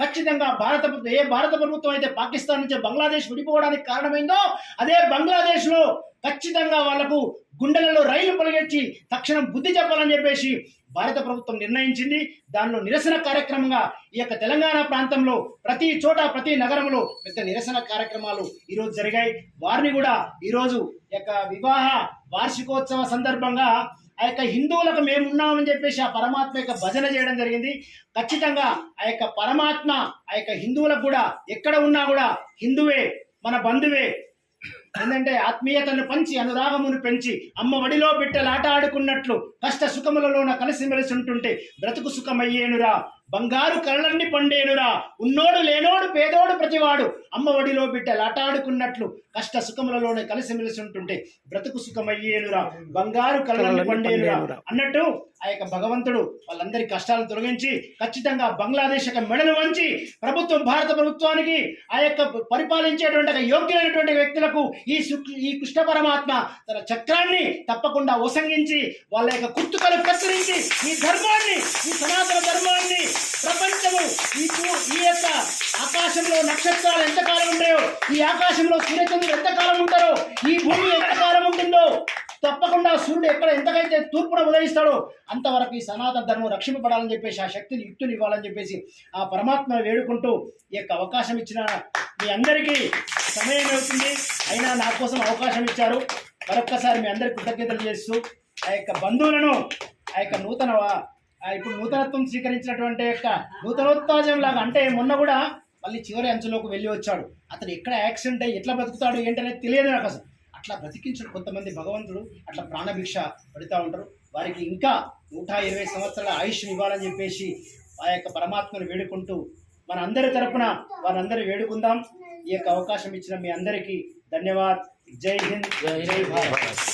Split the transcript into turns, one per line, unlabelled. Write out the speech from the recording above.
ఖచ్చితంగా భారత ప్రభుత్వం అయితే పాకిస్తాన్ నుంచి బంగ్లాదేశ్ విడిపోవడానికి కారణమైందో అదే బంగ్లాదేశ్ లో ఖచ్చితంగా వాళ్లకు గుండెలలో రైలు పరిగెత్తి తక్షణం బుద్ధి చెప్పాలని చెప్పేసి భారత ప్రభుత్వం నిర్ణయించింది. దానిలో నిరసన కార్యక్రమంగా ఈ యొక్క తెలంగాణ ప్రాంతంలో ప్రతి చోట ప్రతి నగరంలో పెద్ద నిరసన కార్యక్రమాలు ఈరోజు జరిగాయి. వారిని కూడా ఈరోజు యొక్క వివాహ వార్షికోత్సవ సందర్భంగా ఆ యొక్క హిందువులకు మేము ఉన్నామని చెప్పేసి ఆ పరమాత్మ యొక్క భజన చేయడం జరిగింది. ఖచ్చితంగా ఆ యొక్క పరమాత్మ ఆ యొక్క హిందువులకు కూడా ఎక్కడ ఉన్నా కూడా హిందువే మన బంధువే. ఏంటంటే ఆత్మీయతను పంచి అనురాగమును పెంచి అమ్మ వడిలో బిడ్డలు ఆట ఆడుకున్నట్లు కష్ట సుఖములలోన కలిసిమెలిసి ఉంటుంటే బ్రతుకు సుఖమయ్యేనురా, బంగారు కళ్ళన్ని పండేనురా, ఉన్నోడు లేనోడు పేదోడు ప్రతివాడు అమ్మ వడిలో బిడ్డలు ఆట ఆడుకున్నట్లు కష్ట సుఖములలోనే కలిసిమెలిసి ఉంటుంటే బ్రతుకు సుఖమయ్యేనురా, బంగారు కళ్ళన్ని పండేనురా అన్నట్టు ఆ యొక్క భగవంతుడు వాళ్ళందరి కష్టాలను తొలగించి ఖచ్చితంగా బంగ్లాదేశ్ యొక్క మెడలు వంచి భారత ప్రభుత్వానికి ఆ యొక్క పరిపాలించేటువంటి యోగ్యమైనటువంటి వ్యక్తులకు ఈ కృష్ణ పరమాత్మ తన చక్రాన్ని తప్పకుండా ఒసంగించి వాళ్ళ యొక్క కుత్తుకలు కత్తిరించి ఈ ధర్మాన్ని, ఈ సనాతన ధర్మాన్ని ప్రపంచము ఈ యొక్క ఆకాశంలో నక్షత్రాలు ఎంతకాలం ఉంటాయో, ఈ ఆకాశంలో సూర్యచంద్రులు ఎంతకాలం ఉంటారో, ఈ భూమి ఎంతకాలం ఉంటుందో, తప్పకుండా సూర్యుడు ఎంతకైతే తూర్పున ఉదయిస్తాడో అంతవరకు ఈ సనాతన ధర్మం రక్షింపబడాలని చెప్పేసి ఆ శక్తిని యుక్తిని ఇవ్వాలని చెప్పేసి ఆ పరమాత్మను వేడుకుంటూ ఈ యొక్క అవకాశం ఇచ్చిన మీ అందరికీ సమయం అవుతుంది, అయినా నా కోసం అవకాశం ఇచ్చారు. మరొక్కసారి మీ అందరికి కృతజ్ఞతలు చేస్తూ ఆ యొక్క బంధువులను ఆ యొక్క ఇప్పుడు నూతనత్వం స్వీకరించినటువంటి యొక్క నూతనోత్తాజం లాగా, అంటే మొన్న కూడా మళ్ళీ చివరి అంచులోకి వెళ్ళి వచ్చాడు. అతను ఎక్కడ యాక్సిడెంట్ అయ్యి ఎట్లా బతుకుతాడు ఏంటనేది తెలియదు నాకు అసలు. అట్లా బ్రతికించడు కొంతమంది భగవంతుడు, అట్లా ప్రాణభిక్ష పడుతూ ఉంటారు. వారికి ఇంకా 120 సంవత్సరాల ఆయుష్ని ఇవ్వాలని చెప్పేసి ఆ యొక్క పరమాత్మను వేడుకుంటూ మన అందరి తరపున వారందరూ వేడుకుందాం. ఈ యొక్క అవకాశం ఇచ్చిన మీ అందరికీ ధన్యవాద్. జై హింద్, జై భారత్.